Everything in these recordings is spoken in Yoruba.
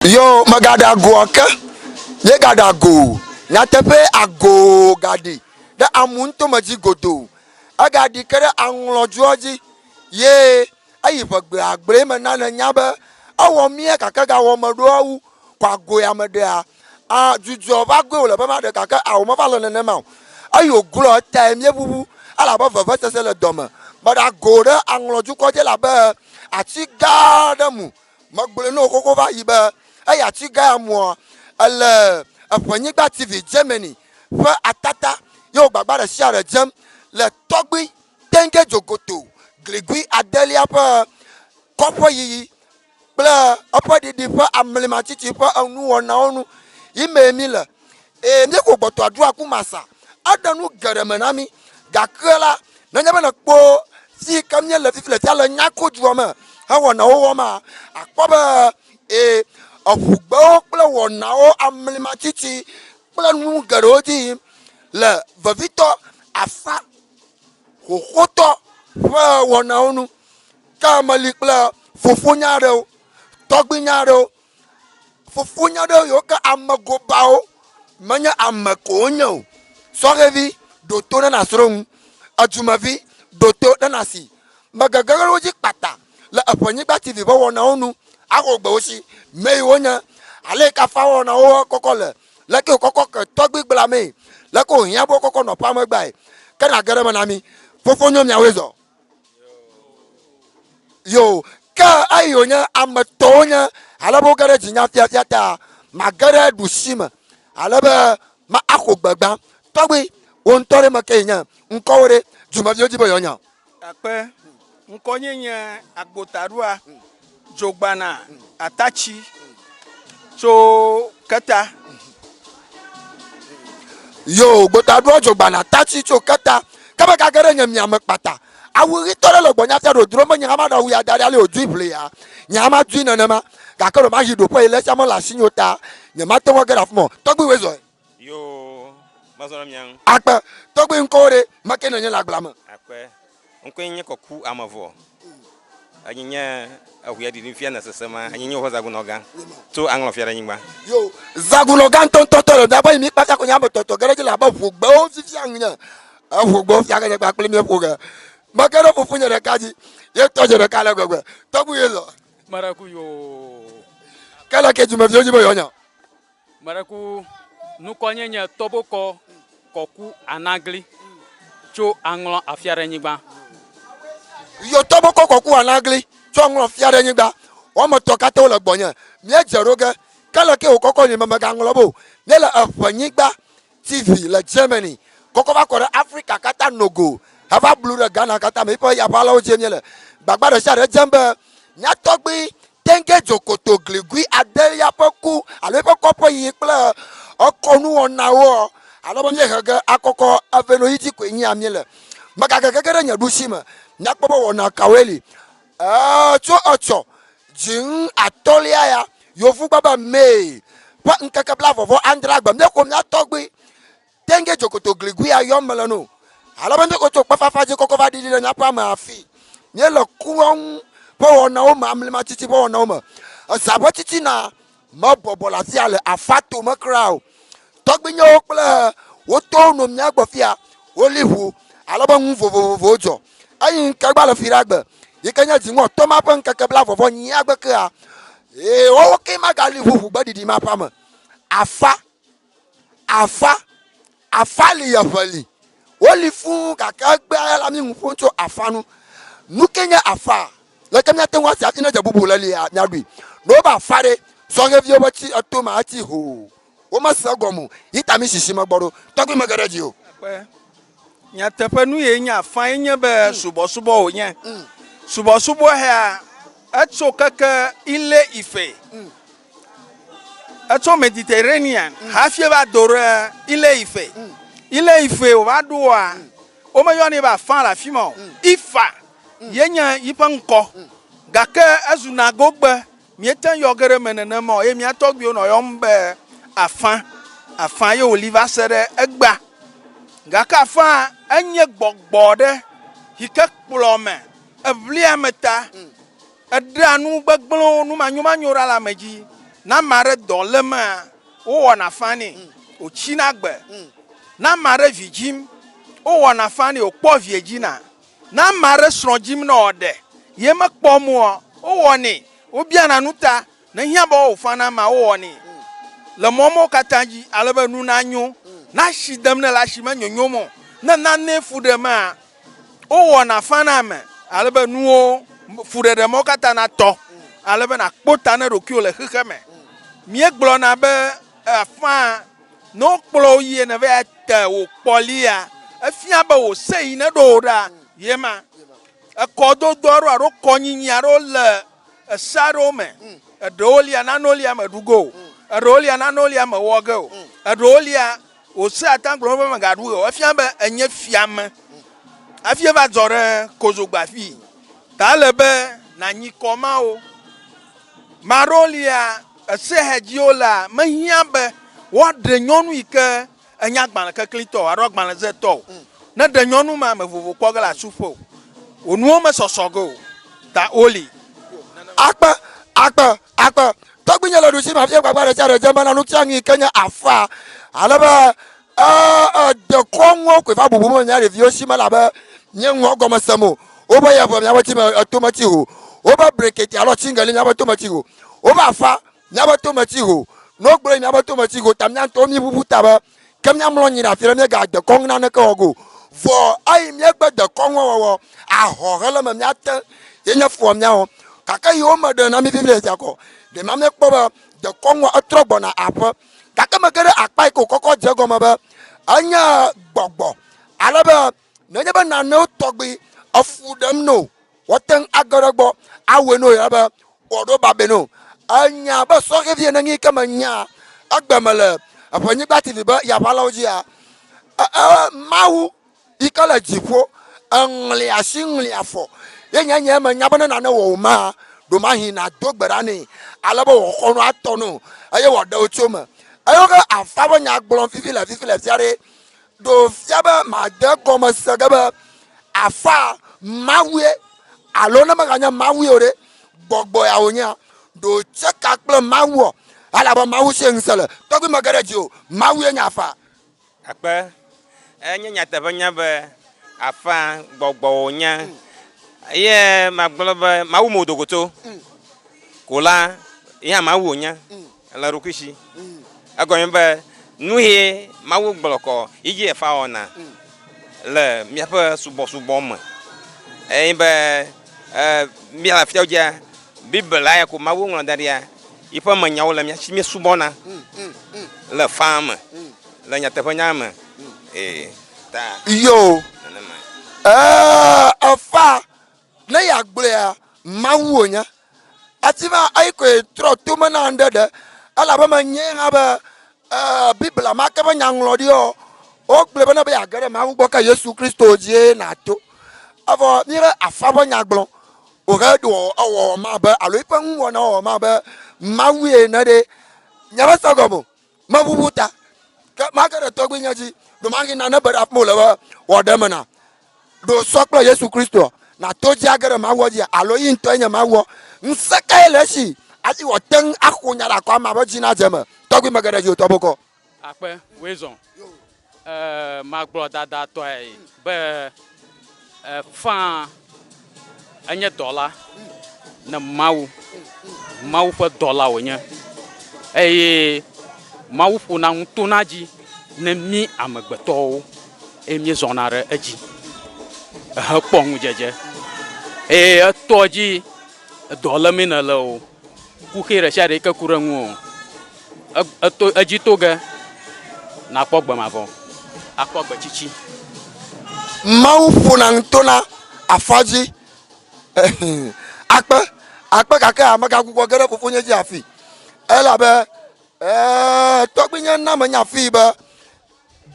Yo, magada goaka, ye gada go, natepe ago gadi, the amuntu maji godo, agadi kere anglo Georgie, ye, ayipa brema nana nyaba, awo mia kakaga wo madu, kwa go yamadea, juju bago la bama de kaka, awo mavalo nema, ayo glo time ye bubu, alaba vavata sele doma, but I go there anglo jukoje la ba, ati gadamu, magbole no koko va iba. Aya chiga mo le afanyigba TV Germany fa atata yo gbagba share jam le togbi tenge jogoto glegui adelia pa kopo yi bla opo didi fa amlema chichi fa anu ona onu imemi le mi ko gboto adua ku masa adanu garemanami gakela na nyaba na kpo si kamye le fifle ta le nyako juoma ha wona wo ma akpoba Afugbo kple wɔnawo amlimatiti kple nu geɖewo dzi le vevitɔ afa xoxotɔ ƒe wɔnawo nu ke ameli kple fofonya aɖewo tɔgbinya aɖewo fofonya aɖewo yiwo ke amegobawo menye ame ko wonye o sɔhevi ɖo to ɖe na srɔ̃ edumevi ɖo to ɖe na si megege ɖewo dzi kpata le eƒenyigba TV ƒe wɔnawo nu agogbewo si me wonya ale ka fa wona wo kokole leke kokko ke togbi blame leko hian bo kokko no pa megba e kana gere manami fofonyo mia wezo yo ka ayonya amatonya alabo gere jinya fiafiata magere dushima alabe ma akogbagba togbi won tore makenya nkowre jumavio jibo yonya akpe nkonyenye agbotarua jogbana atachi so kata yo gbotadro jogbana atachi so kata kaba kagere nyamia mekpata awuri tore lo gbonya fia do dro mo nyama do wi adari ale odu ible ya nyama dwi nanama gakoro ma hido po ile chamo la sinyota nyama to mo gera fmo togbi wezo yo mazona myang akpa togbi nkore makene nya la glama akwe nkwenye koku amavo anyinya ahuya di fia na sesema anyinya ho zagunoga to anglo fia nyingba yo zagunoga tontoto da ba mi paka ko nyama toto gereje la ba fugbo fi fia nya afugbo fia ga gba pele mi fuga makero fufunya re kaji ye toje re kala gogwe togbu yezo maraku yo kala ke juma fio jibo yonya maraku nukonyenye toboko koku anagli cho anglo afiare nyigba yo toboko koku anagli cho anglo afiare nyigba o mo to kata o le gbonya mi ejeroge kala ke o kokko ni mama ga anglo bo ne la afanyigba TV le Germany koko ba ko Africa kata nogo hava blue de Ghana kata me po ya bala o jemiele gbagba de sha jembe nya togbi tenge jokoto glegui adelia poku ale pokopo yi ple okonu onawo alobo mi hege akoko aveno yiti ko yin amiele maka gegere nya dushima nya kpobo wona kaweli cho ocho jin atolia ya yofu baba me pa nkaka bla vovo andra gba me ko nya togbi tenge jokoto glegui ayomelo no alobo mi ko to pafafa je koko va didi nya pa ma afi nye le kuon po wona o ma amlema titi po wona o ma sabo titi na ma bobola fi ale afato ma crowd togbinya okple wo to no mia gbofia olivu aloba nwu vovovo jo ayin kagba le firagbe yikanya jinwo to ma pan kakabla vovo nyi agbe ka o ke magali vuvu gbadidi ma pam afa li yafali olifu kakagbe la mi nfonto afanu nukenya afa le kemya tenwa sia ina jabubu le ya nyadui no ba fare so ngevio bachi atoma ati ho o ma sagomu itami shishi magboro togbi magareji o akpe nya tepenu ye nya fa nye be subo o nye subo ha etso keke ile ife etso Mediterranean hafie ba dore ile ife o ba do a o me yo ni ba fa la fimo ifa yenya yipanko gake azuna gogbe mietan yogere menene mo e miatogbi no yombe afan ye oliva sere egba gake afan enye gbogbode hike kplome evlia meta edranu gbegblo nu manyuma nyora la meji na mare dolema o wana fani o china gbe na mare vigim o wana fani o kpo viejina na mare sronjim na ode ye ma kpo mu o woni o bia na nuta na hia ba o fana ma o woni le momo katanji alebe nu na nyo na shidam na la shima nyonyomo na ne fude ma o wona fana me alebe nu o fude de mo kata na to alebe na kpota na rokio le kheme mie gblɔ na be afa no kplɔ yi ne be te o kpɔlia efia be o sei ne do da yema ekɔdodo aro kɔnyinyi aro le esaro me edolia nanolia me dugo edolia nanolia me wogo edolia o se atanglo be me gadu o efia be enye fiame afia ba zore kozogbafi ta le be na nyi koma o marolia ese hediola mehia be wo de nyonu ike enya gban ke klito aro gban ze to na de nyonu ma me vovo kogala sufo onu me sosogo ta oli akpa togbinya lo dusi ma fi gbagba re jare je mana nu tiangi kenya afa alaba de konwo kwe fa bubu mo nya review si mala ba nye nwo gomo samo o ba ya bo nya wati ma tomati ho o ba breketi alo chingali nya ba tomati ho o ba fa nya ba tomati ho no gbre nya ba tomati ho tam nya to mi bubu ta ba kem nya mlo nyira fire me ga de kong na ne ka ogo vo ai mi gbe de konwo wo aho hele me nya te ye nya fo nya ho kaka yo ma de na mi biblia jako de ma me kpo ba de konwo atrogbo na apo kaka me kere akpai ko koko jego ma ba anya gbogbo alaba na nya ba na no togbi afu dem no woten agaragbo awe no ya ba odo ba be no anya ba so ke vie na ngi kama nya agbamale afanyi gbati ba ya bala oji ya mawu ikala jifo angli asingli afo ye nya nya ma nya bana na wo ma do ma hin na dogbara ni alaba wo kono atono aye wo da ochoma ayo ga afabo nya gblon fifile fiare do fiaba ma de koma sagaba afa mawe alona maganya mawe ore gbogbo ya onya do cheka kple mawo alaba mawu se nsele to bi magaraji o mawe nya afa akpa enya nya tabanya be afa gbogbo onya ye magboloba mawu modogoto kola ya mawu onya la rukishi agoyemba nuhe mawu gboloko iji efa ona le miape subo me be mi la fiaja bibla ya ko mawu nglo daria ifa manyawo la mi chimi subona le femme la nya tabanya me ta yo afa na ya gble ya mawu onya atima aiko tro to mana ndede ala ba manye ha ba bibla maka ba nyanglo dio o gble ba na ba ya gare mawu gbo ka Yesu Kristo je na to avo mire afa ba nyagblon o ga do owo ma ba alo ipa nwo na o ma ba mawu e na de nyaba sagomo mabubuta ka maka to gbe nyaji do mangi na na ba afmo le ba o de mana do soklo Yesu Kristo na toji agara mawoji alo yinto nya mawo nsaka eleshi ati woten akunyara kwa maboji na jema togwi magara jo toboko akpe wezon magbo dada to ai be fa anya $, na mawu fa $, wonya mawu fu na ntunaji na mi amagbeto emi zonare aji ha pong jeje toji $, mina lo ku khira share ka kurangu to aji toga na pogba mavo akpogba chichi mawu funa ntona afaji akpa kaka amaka kwukwo gere fufunye ji afi ela be togbinya na manya fi be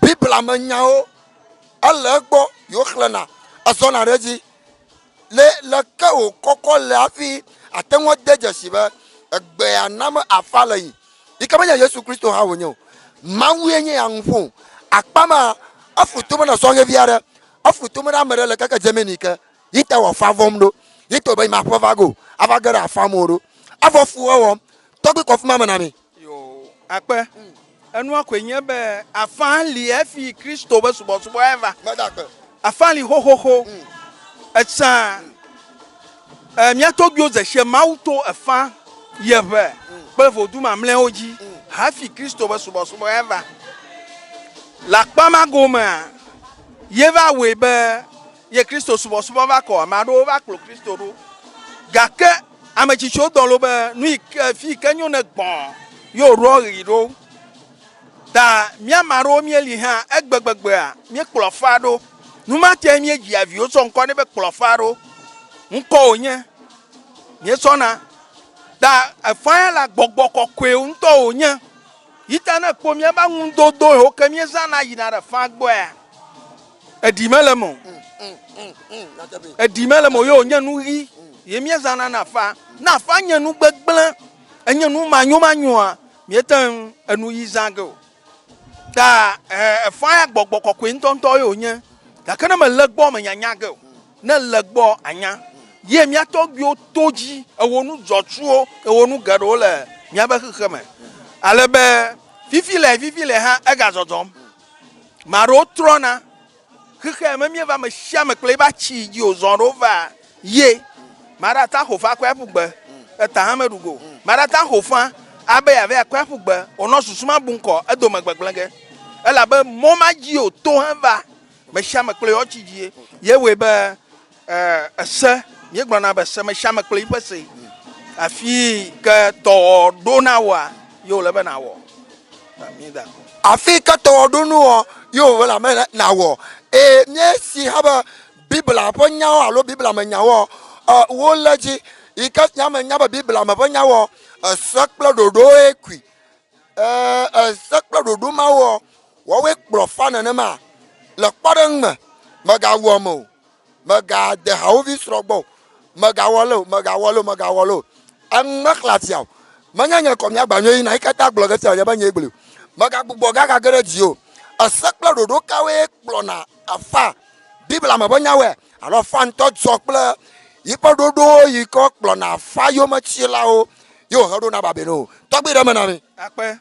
bibla manya o ala gbo yo khlana asona reji le ka o koko le afi atenwo deje sibe egbe anam afala yi ikabanya Yesu Kristo ha wonyo mawu enye yanfu akpama afutumo na songe viare afutumo na mere le kaka jemenika yita wa favom do yito be ma povago avagara afamoro avofu wo tɔgbi kɔfuma mɛ na mi. yo akpɛ enu akɔ nye be afã li efi kristo be subɔsubɔ eva mɛ da kpɛ. afã li xoxoxo etsã miatɔgbiwo ze sie mawu to afã yeʋe kple vodú mamlɛwo dzi hafi kristo be subɔsubɔ eva le akpa ma gomea ye va wɔe be ye kristo subɔsubɔ va kɔ ame aɖewo va kplɔ kristo ɖo gake ame tsitsiwo dɔ lo be nu yi ke fi ke nyo ne gbɔ̃ yewo ɖɔ ɣi ɖo ta míame aɖewo míeli hã egbegbea míekplɔ fa ɖo numatia míedzi aviwo tsɔ ŋkɔ ne be kplɔfa ɖo ŋkɔ wònye míesɔna ta efã ya le gbɔgbɔ kɔkɔewo ŋutɔ wònye yi ta ne kpɔ míabe ŋudodo yiwo ke míezãna yina ɖe fã gbɔa eɖi mele me o eɖi mele me o ye wònye nu ɣi ye míezãna na fã nye nu gbegblẽ enye nu manyomanyoa míete ŋu enu ɣi zã ge o ta efã ya gbɔgbɔ kɔkɔe ŋutɔŋutɔ ye wònye gake ne mele gbɔ menyanya ge o ne le gbɔ anya ye míatɔgbiwo to dzi ewɔ nu dzɔtsuwo ewɔ nu geɖewo le míabe xexe me ale be fifi le hã ega dzɔdzɔm maɖewo trɔna xexe me míeva me sia me kple eba tsi dzi o zɔ ɖo va ye maɖe ta ho fa kɔe ƒu gbe eta hã meɖu go maɖe ta ho fa abe yave akɔe ƒu gbe wònɔ susuma bu ŋkɔ edome gbegblẽ ge elabe mɔ ma dzi o to hã va me sia me kple yewo tsi dzi ye wɔe be ese míegblɔna be ese me sia me kple yiƒe se afi ke tɔ ɖo na wɔa ye wòle be na wɔ afi ke tɔwɔɖonu wɔ ye wòle ame na wɔ eye míesi ha be biblia ƒe nyawo alo biblia me nyawo wole dzi yi ke nyame nya be biblia me ƒe nyawo ese kple ɖoɖowoe kui ese kple ɖoɖo ma wɔ wɔwoe kplɔ fa nenema le kpɔɖeŋu me megawɔ me o megade hawòvi srɔ̃ gbɔ o megawɔ le o eŋu mexlẽ atia o menye nye kɔ míagbanyɔ yina yi katã gblɔ ge tia nye be nye gblɔ megagbugbɔ gaga ge ɖe dzi o ese kple ɖoɖo kawoe kplɔna afa biblia me ƒe nyawoe alo fa ŋutɔ dzɔ kple yiƒe ɖoɖowo yi ke kplɔna afa yometsilawo ye wòhe ɖo na babɛ o tɔgbi ɖe me na mi. akpɛ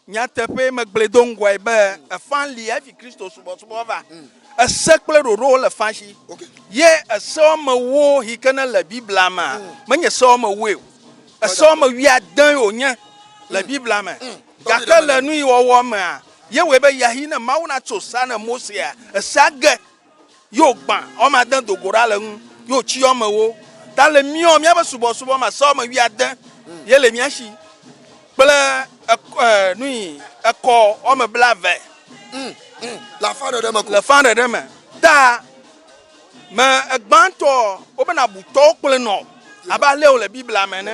nyateƒe megble do ŋgɔe be efã li efi kristo subɔsubɔ va ese kple ɖoɖowo le fã si ye ese wɔme yi ke ne le biblia me menye ese wɔme o ese wɔme 10 wònye le biblia me gake le nu yi wɔwɔ mea ye wɔe be yahi ne mawu na tso sa ne mosea esea ge yewo gbã wɔme 10 dogo ɖa le ŋu yewo tsi wɔme ta le míɔ míabe subɔsubɔ me ese wɔme 10 ye le mía si kple nu yi ekɔ wɔme 20 le afã ɖeɖe me le fã ɖeɖe me ta me egbãtɔ wobena butɔwo kple nɔ abe ale le biblia me ne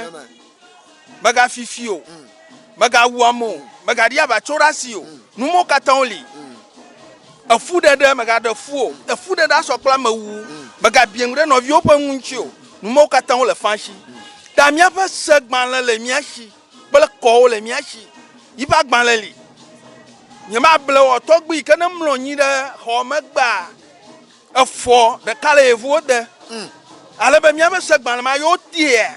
megafifi o megawu ame o megaɖi abatso ɖe asi o numawo katã woli efu ɖeɖe megaɖe fu o efu ɖeɖe asɔ kple amewu megabie ŋu ɖe nɔviwo ƒe ŋu ŋuti o numawo katã wole fã si ta míaƒe segbalẽ le mía si kple kɔwo le mía si yiƒe agbalẽ li nyemable wɔ tɔgbi yi ke ne mlɔ anyi ɖe xɔ megbea efɔ ɖeka le yevuwo de alebe míaƒe segbalẽ ma yewo tia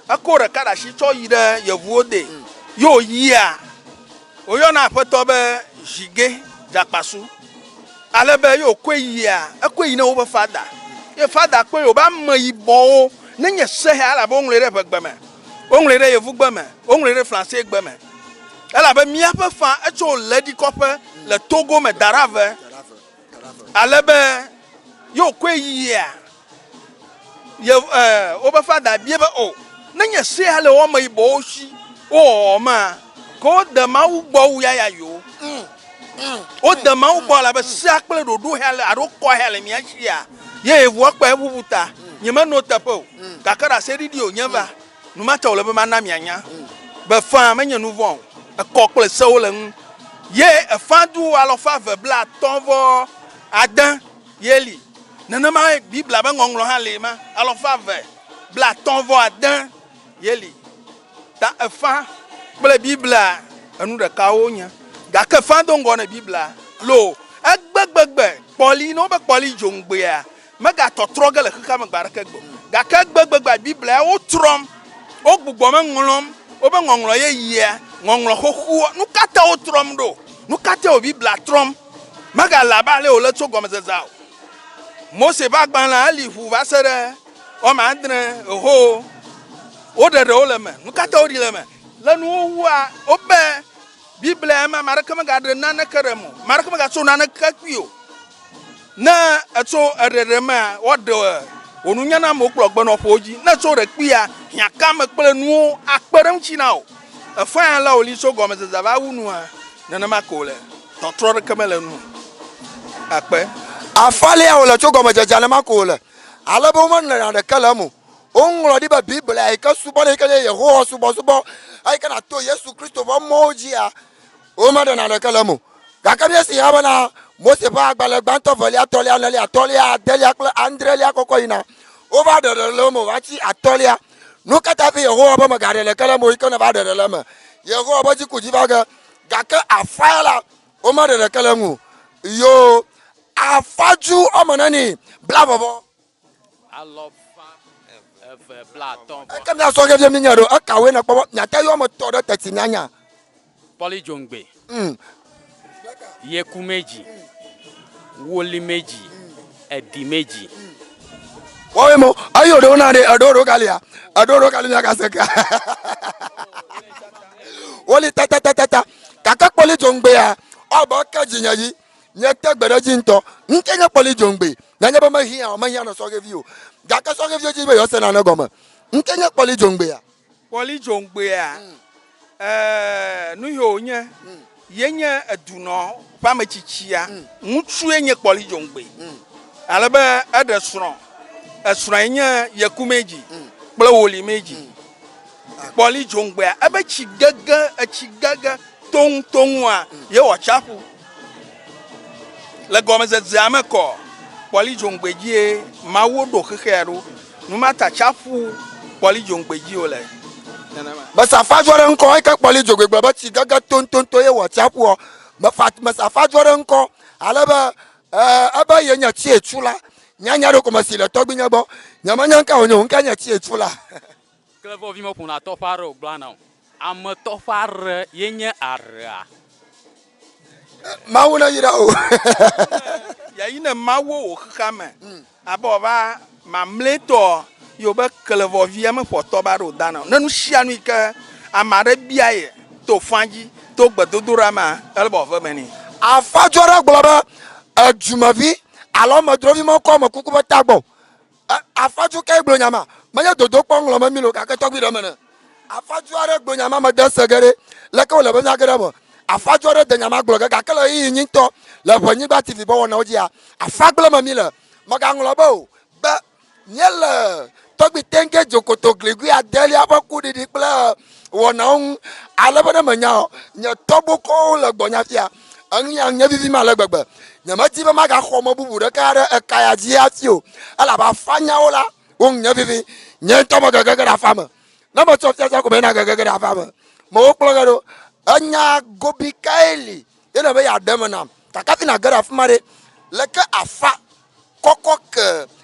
ekɔ ɖeka ɖe asi tsɔ yi ɖe yevuwo de yewo yia woyɔna aƒetɔ be zige dzakpasu alebe yewo koe yia ekoe yi ne woƒe fada ye fada kpe yewo be ameyibɔwo ne nye sehe alabe woŋlɔe ɖe ʋegbe me woŋlɔe ɖe yevugbe me woŋlɔe ɖe francais gbe me elabe míaƒe fã etso le ɖikɔƒe le togo me da ɖe ave alebe yewo koe yia woƒe fada bie be o ne nye sehe le wɔme yibɔwo si wowɔwɔ mea ke wode mawu gbɔ wu yaya yiwo wode mawu gbɔ alabe sea kple ɖoɖo ya le alo kɔ ya le mía sia ye yevua kpɔ eʋuʋu ta nyemeno teƒe o gake ɖe ase ɖiɖi o nye va numata wòle be mana mianya be fã menye nu vɔ o ekɔ kple sewo le ŋu ye efã du 250 ye li nenema biblia be ŋɔŋlɔ hã le ma 250 ye li ta efã kple biblia enu ɖekawo nye gake fã do ŋgɔ ne biblia lo egbegbegbe kpɔli ne wobe kpɔli dzoŋgbea megatɔtrɔ ge le xexea me gbe aɖeke gbe gake egbegbegbe biblia wo trɔm wo gbugbɔ me ŋlɔm obe ngonglo ye yia ngonglo khokhua nu kata o trom do nu kata obi bla trom maga la ba le o le tso gome zezao Mose ba gban la ali fu va sere o ma ndre ho o de o le me nu kata o di le me le nu wa obe Bible ma mara kama ga de na karemu mara kama ga so na kakio na etso ererema o de onu nyana mo kplogbe no foji na so re kpia ya kam kple nu akperem china o afa la oli so gome za ba wunu a na makole totro re kamele nu akpe afale ya ole so gome jaja na makole alabo man na de kalamu onlo di ba Bible ai ka subo le ka Yehova subo ai kana to Yesu Kristo ba moji a o ma de na de kalamu ga ka bi si ya bana Mose ba agbale gbanto voli atolia nali atolia delia kle andrelia kokoina over the lomo wachi atolia no kata fi Yehova ba magare le kala mo ikona ba de lama Yehova ba ji kuji ba ga ka afala o ma de kala mu yo afaju o manani bla bobo alofa bla ton kam na so ge mi nyaro akawe na popo nya tayo mo to do tetinyanya Poli Jongbe yeku meji woli meji edi meji Oye mo ayo do na de adoro kalia ka seka woli tata kaka Poli Jongbe ya obo ka jinya yi nye tegbere ji nto nkenya Poli Jongbe na nya ba mahia o mahia no so ge view gaka so ge view ji be yo se na na goma nkenya Poli Jongbe ya Poli Jongbe ya nu yo nye yenye eduno pamechichia mutu enye Poli Jongbe alabe adesron esron yekumeji kple woli meji Poli Jongbe abe chigaga tong wa ye wo chapu le gome zezame ko Poli Jongbe ji mawo do khero nu mata chapu Poli Jongbe ji ole ba sa fa jore nko ai ka Poli Jongbe ba chigaga ton ye wo chapu ma sa fa jore nko alaba aba yenya chi echula nyanya do ko masile to gbinya bo nyamanya nka onyo nka nya chi echula klevo vi mo puna to faro blana am to far yenye ara mauna yira o ya ina mawo o khame aboba mamleto yo be klevo vi me poto ba ro dana nanu shianu ke amare biaye to fanji to gbadodora ma elbo fa meni afajora gboba ajumavi alo madrovi mo ko mo kuku batagbo afaju ke gbo nyama manya dodo ponglo ma milo ka ke to gbido mena afaju are gbo nyama ma desegere le ko le banya gere mo afaju are de nyama gbo ka kala yi nyinto le bonyi ba tv bo wona oji a afagbo ma milo maga nglo bo ba nyele to gbi tenge jokoto glegu adeli abaku di pla wona on alabana manya nya tobo ko le gbonya fia anya nya vivi ma le gbegbe nyama ti ba maga khomo bubu de kare kaya ji atio ala ba fanya ola on nya vivi nya to ma gaga ga fama na mo to fia ko be na gaga ga fama mo klo ga do anya gobi kaili ina be ya demana takati na ga fama re le ka afa kokok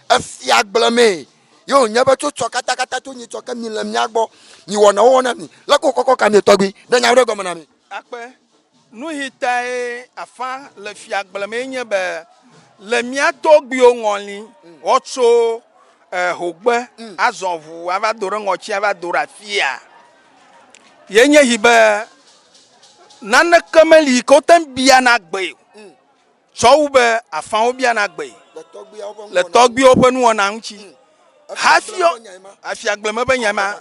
afia gblame yo nya ba to kata to nyi to ka mi lam nya gbo ni wona ni le ko kokok ka mi to gbi de nya re go na mi akpe nu hitae afa le fiagbleme nye be le mia togbio ngoli otso hogbe azonvu ava dore ngochi ava dore afia yenye hibe nane kameli ko tambia na gbe so be afa obia na gbe le togbio pe nu ona nchi hafio afiagbleme be nyama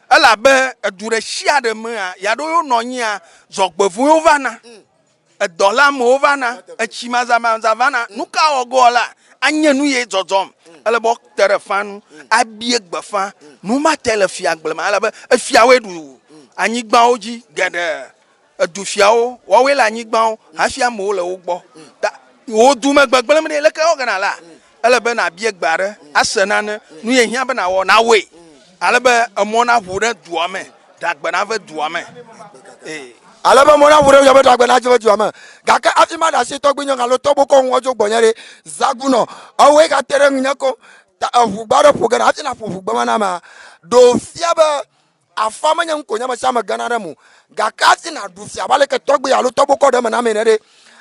ala be edure shia de me a ya do yo nonya zogbevu yo vana edola mo vana echima za vana nuka ogola anye nu ye zozom ala bo telefonu abie gbefa nu ma telefia gblema ala be efiawe du anyigba oji gede edu fiawo wo we la anyigba afia mo le wo gbo wo du me gbegbele me le ka ogana la ala be na abie gbare asenane nu ye hia be na wo na we alebe amona vure duame dagbana ve duame alebe mona vure yo be dagbana ve duame gaka afima da se to gbinyo ngalo to boko nwojo gbonyere zaguno awe ka tere nyako ta afugbaro pogana afina fugbama na ma do fiaba afa ma nyam ko nyama sama gana remu gakati na dufia bale ke togbe alo tobo ko de na menere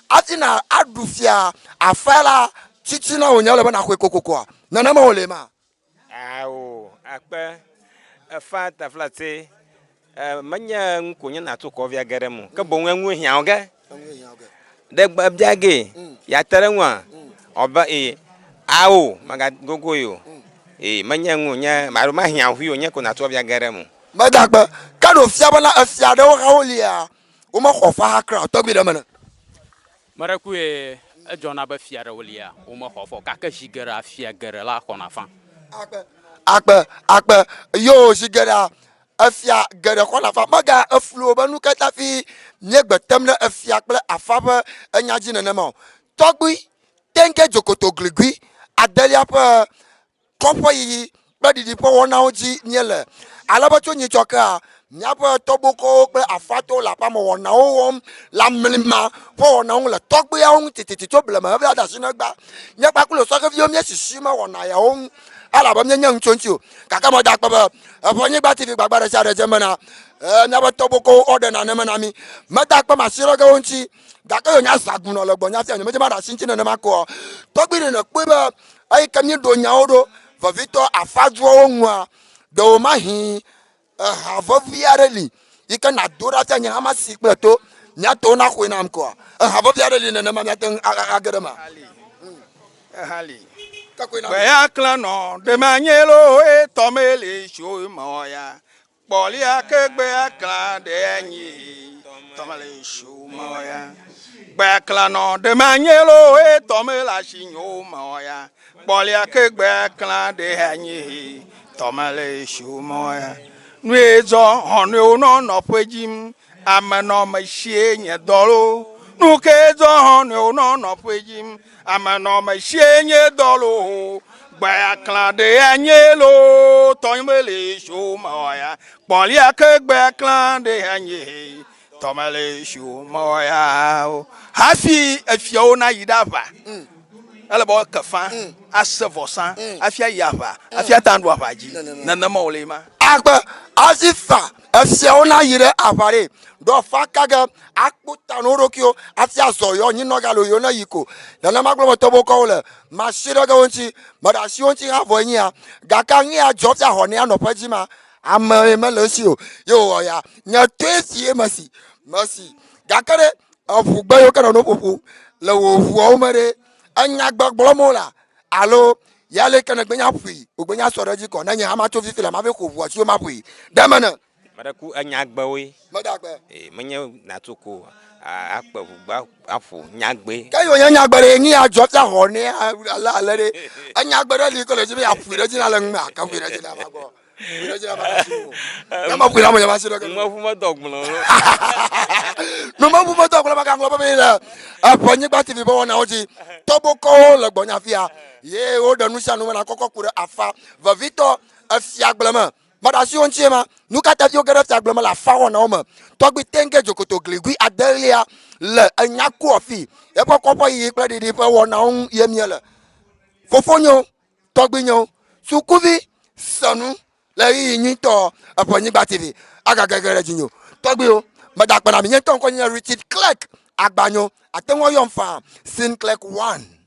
atina adufia afala chichi na onyale ba na kwe kokoko na na ma olema awo akpe afa ta flate manya nkonya na to ko via geremu ke bo nwu hia oge de gbabjage ya terenwa oba awo maga gogoyo manya nwonya maru ma hia hu onye ko na to via geremu madagba kado fia bana afia de wa olia o ma khofa hakra togbe de mana maraku jona ba fiara wolia o ma khofo ka ka shigara fia gara la kona fa akpe yo shigara afia gara kona fa maga aflo banu kata fi nyegbe temna afia kple afa enyaji ne ma togbi tenke jokoto gligui adelia pa kopo yi badidi po wona oji nyele alaba to nyi choka nyapa toboko pe afato la pa mo wona o la mlima po wona o la togbe ya on tititi to blema bia da sinagba nyapa kulo so ka vi o mi sisi ma wona ya on alaba nyanya nchoncho kaka mo da pa ba po nyi gba tv gbagba re sha re jemana nyapa toboko order na nema na mi mata pa ma siro ga onchi da ka yo nya sagun no logbo nya fi anyo me ma da sinchi ne ma ko togbe ne pe ba ai kamni do nya odo vavito afadwo onwa do mahi havoviareli ika na dora ta nya ma sikpeto nya to na ko na mko havoviareli ne ma nya ten agerema hali ka ko na ya klano de manyelo tomele sho moya bolia kegbe akla de anyi tomele sho moya gbe klano de manyelo tomela shinyo moya bolia kegbe akla de anyi tomele sho moya nuezo honu no pejim amano machie nye dolo nukezo honu no pejim amano machie nye dolo gba klan de anyelo tomele sho moya bolia kegbe klan de anyi tomele sho moya hafi afio na yidava ala bo kafa asevosan afia yava afia tandwa baji na molema agba azifa afia ona yire avare do fakaga akputa no rokio afia zoyo nyi no galo yo na yiko na maglo tobo ko le mashiro ga wonchi mada shi wonchi ha vo nya gaka nya jofia hone anopajima ama melosio yo ya nya twesi masi gakare afugba yo kana no popo le wo vu o mere anya gbagbolo mola alo yale kana gbenya fui ogbenya soro ji ko na nya ama to fifi la ma be ko vu ati o ma fui damana madaku anyagbawe madagbe menye na to ko akpe gba afu nyagbe kayo nya gbere ni ajo ta ho ni ala alere anya gbere li ko le ji be afu re ji na le nma ka fui re ji na ma go re ji na ma si mo na ma fui na mo ya ma si ro mo fu mo dogmulo no ma bu mo to ko ma ka nglo ba be la aponyi gba tv bo na oji toboko le gbonya fia ye o danu sha no na kokko kure afa vavito afia gblema mada si onchi ma nuka ta fio gere afia gblema la fa wona o ma togbi tenge jokoto gligui adelia le anyaku ofi e kokko yi pe didi pe wona on ye miele fofonyo togbi nyo sukuvi sanu le yi yin to aponyi gba tv aga gegere jinyo togbi o mada pa na mi yen ton ko yin Richard Clark agbanyo atenwo yon fa sin Clark 1